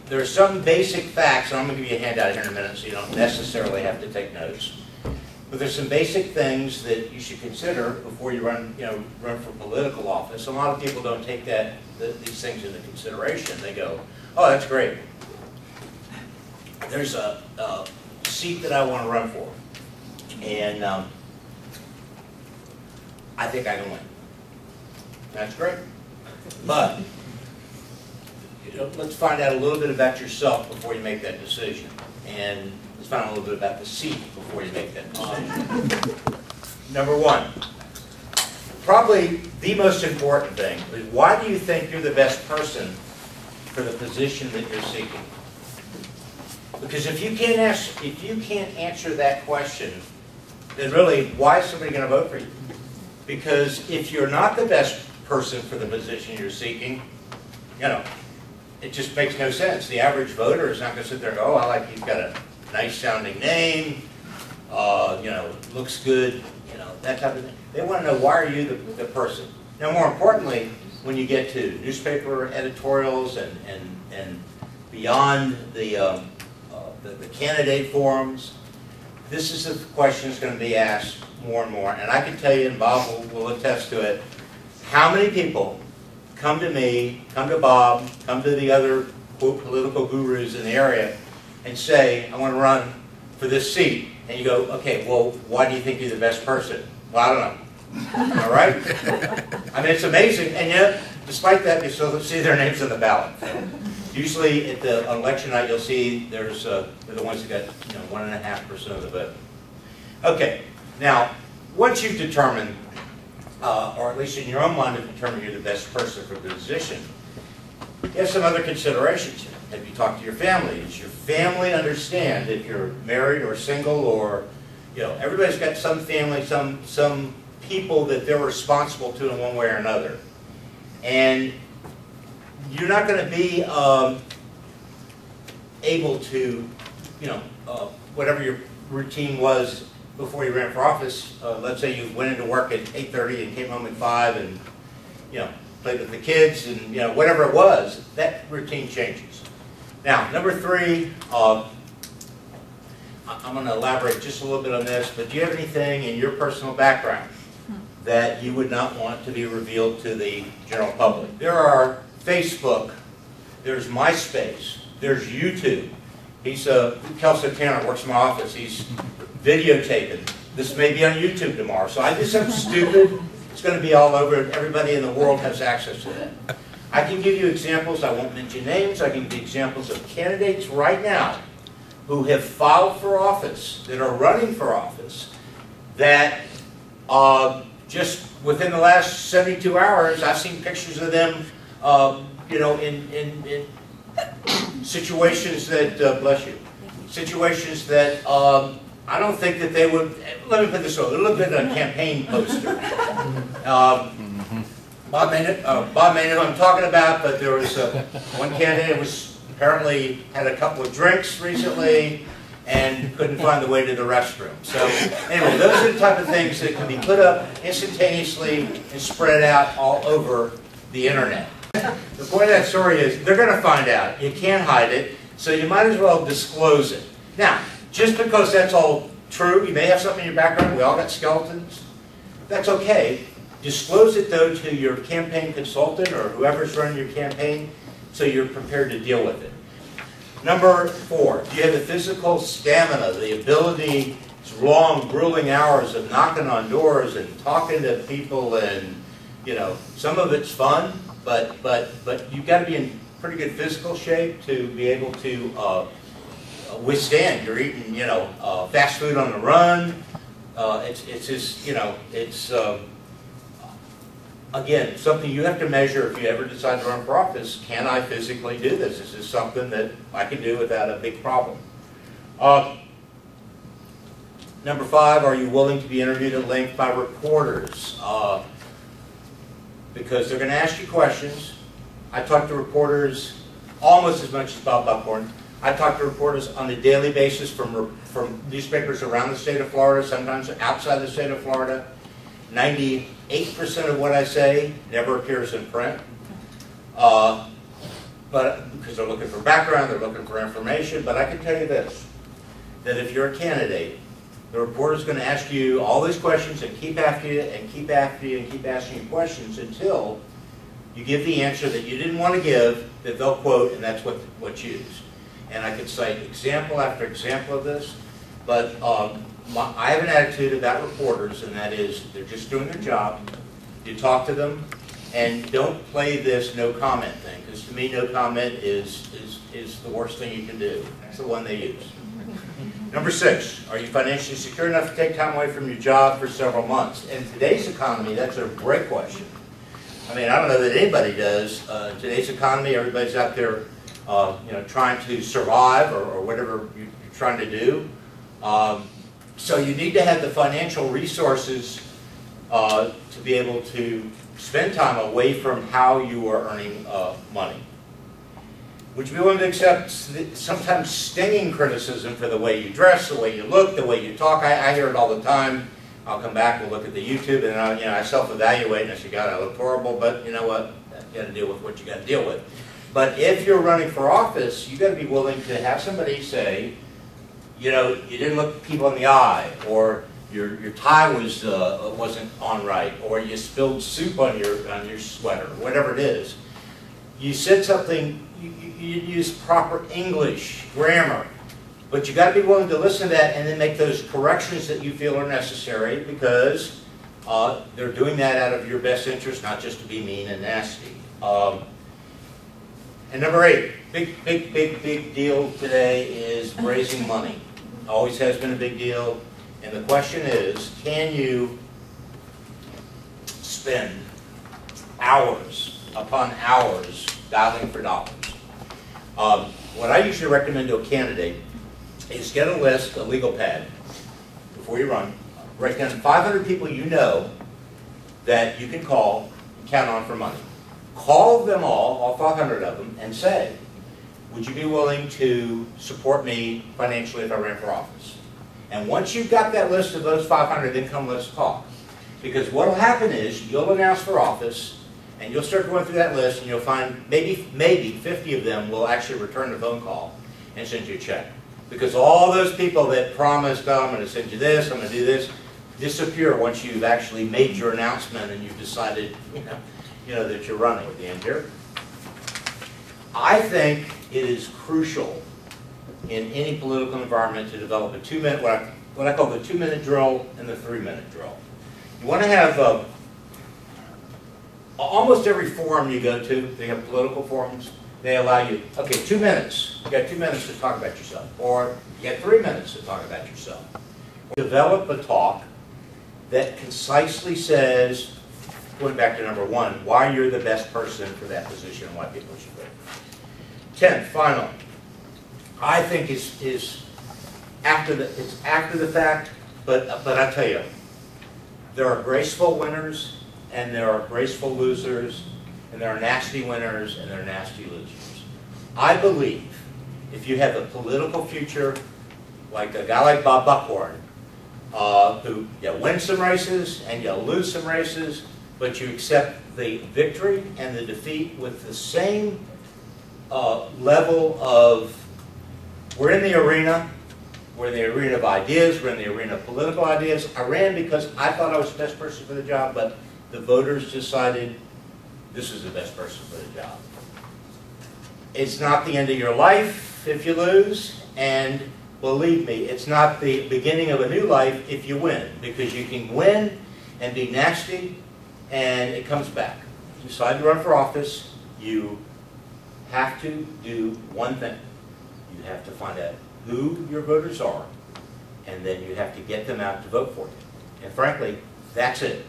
there are some basic facts, and I'm going to give you a handout here in a minute so you don't necessarily have to take notes. But there's some basic things that you should consider before you run for political office. A lot of people don't take these things into consideration. They go, oh, that's great. There's a seat that I want to run for, and I think I can win. That's great. But let's find out a little bit about yourself before you make that decision. And let's find out a little bit about the seat before you make that decision. Number one, probably the most important thing is, why do you think you're the best person for the position that you're seeking? Because if you can't answer that question, then really, why is somebody going to vote for you? Because if you're not the best person for the position you're seeking, it just makes no sense. The average voter is not going to sit there and go, oh, I like, he's got a nice sounding name, looks good, that type of thing. They want to know, why are you the person? Now, more importantly, when you get to newspaper editorials and beyond the candidate forums, this is the question that's going to be asked more and more. And I can tell you, and Bob will attest to it, how many people come to me, come to Bob, come to the other quote political gurus in the area and say, I want to run for this seat. And you go, okay, well, why do you think you're the best person? Well, I don't know. All right? I mean, it's amazing. And yet, despite that, you still see their names on the ballot. Usually, at the election night, you'll see they're the ones who got 1.5% of the vote. Okay. Now, once you've determined, or at least in your own mind, have determined you're the best person for the position, you have some other considerations. Have you talked to your family? Does your family understand if you're married or single, or everybody's got some family, some people that they're responsible to in one way or another, and you're not going to be able to, whatever your routine was before you ran for office. Let's say you went into work at 8:30 and came home at 5, and played with the kids, and whatever it was, that routine changes. Now, number 3, I'm going to elaborate just a little bit on this, but do you have anything in your personal background that you would not want to be revealed to the general public? There are Facebook, there's MySpace, there's YouTube. Kelso Tanner works in my office, he's videotaping. This may be on YouTube tomorrow, so I do something stupid, it's going to be all over, everybody in the world has access to that. I can give you examples, I won't mention names, I can give you examples of candidates right now who have filed for office, that are running for office, that just within the last 72 hours, I've seen pictures of them, in situations that, bless you, situations that I don't think that they would, let me put this over, look at a campaign poster. Bob may know what I'm talking about, but there was one candidate was apparently had a couple of drinks recently and couldn't find the way to the restroom. So anyway, those are the type of things that can be put up instantaneously and spread out all over the internet. The point of that story is they're going to find out. You can't hide it, so you might as well disclose it. Now, just because that's all true, you may have something in your background, we all got skeletons, that's okay. Disclose it, though, to your campaign consultant or whoever's running your campaign so you're prepared to deal with it. Number 4, do you have the physical stamina, the ability, it's long, grueling hours of knocking on doors and talking to people, and, some of it's fun, but you've got to be in pretty good physical shape to be able to withstand. You're eating, fast food on the run. It's just, it's... Again, something you have to measure if you ever decide to run for office. Can I physically do this? Is this something that I can do without a big problem? Number 5, are you willing to be interviewed at length by reporters? Because they're going to ask you questions. I talk to reporters almost as much as Bob Buckhorn. I talk to reporters on a daily basis from newspapers around the state of Florida, sometimes outside the state of Florida. 98% of what I say never appears in print. But but because they're looking for background, they're looking for information. But I can tell you this, that if you're a candidate, the reporter's going to ask you all these questions and keep after you and keep after you and keep asking you questions until you give the answer that you didn't want to give, that they'll quote, and that's what's used. And I could cite example after example of this, but I have an attitude about reporters, and that is they're just doing their job. You talk to them, and don't play this no comment thing, because to me no comment is the worst thing you can do. That's the one they use. Number 6, are you financially secure enough to take time away from your job for several months? In today's economy, that's a great question. I mean, I don't know that anybody does. In today's economy, everybody's out there, trying to survive or whatever you're trying to do. So you need to have the financial resources to be able to spend time away from how you are earning money. Would you be willing to accept sometimes stinging criticism for the way you dress, the way you look, the way you talk? I hear it all the time. I'll come back and look at the YouTube, and I self-evaluate, and I say, God, I look horrible, but you know what? You got to deal with what you got to deal with. But if you're running for office, you got to be willing to have somebody say, you didn't look people in the eye, or your tie wasn't on right, or you spilled soup on your sweater, whatever it is. You said something. You use proper English, grammar, but you got to be willing to listen to that and then make those corrections that you feel are necessary, because they're doing that out of your best interest, not just to be mean and nasty. And number 8, big deal today is raising money. Always has been a big deal, and the question is, can you spend hours upon hours dialing for dollars? What I usually recommend to a candidate is get a list, a legal pad, before you run. Write down 500 people you know that you can call and count on for money. Call them all 500 of them, and say, would you be willing to support me financially if I ran for office? And once you've got that list of those 500, then come let's talk. Because what will happen is you'll announce for office, and you'll start going through that list, and you'll find maybe 50 of them will actually return the phone call and send you a check. Because all those people that promised, oh, I'm going to send you this, I'm going to do this, disappear once you've actually made your announcement and you've decided, that you're running at the end here. I think it is crucial in any political environment to develop a 2-minute, what I call the 2-minute drill and the 3-minute drill. You want to have almost every forum you go to, they have political forums, they allow you, okay, 2 minutes. You got 2 minutes to talk about yourself. Or you got 3 minutes to talk about yourself. Develop a talk that concisely says, going back to number 1, why you're the best person for that position and why people should vote. 10th, final. I think is after the fact, but I tell you, there are graceful winners and there are graceful losers, and there are nasty winners and there are nasty losers. I believe if you have a political future like a guy like Bob Buckhorn, who you win some races and you lose some races, but you accept the victory and the defeat with the same level of, we're in the arena of ideas, we're in the arena of political ideas. I ran because I thought I was the best person for the job, but the voters decided this is the best person for the job. It's not the end of your life if you lose, and believe me, it's not the beginning of a new life if you win, because you can win and be nasty, and it comes back. You decide to run for office, you have to do one thing. You have to find out who your voters are, and then you have to get them out to vote for you. And frankly, that's it.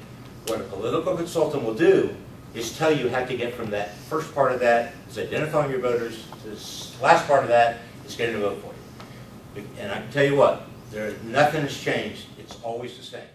What a political consultant will do is tell you how to get from that first part of that, is identifying your voters, to this last part of that is getting to vote for you. And I can tell you what, nothing has changed. It's always the same.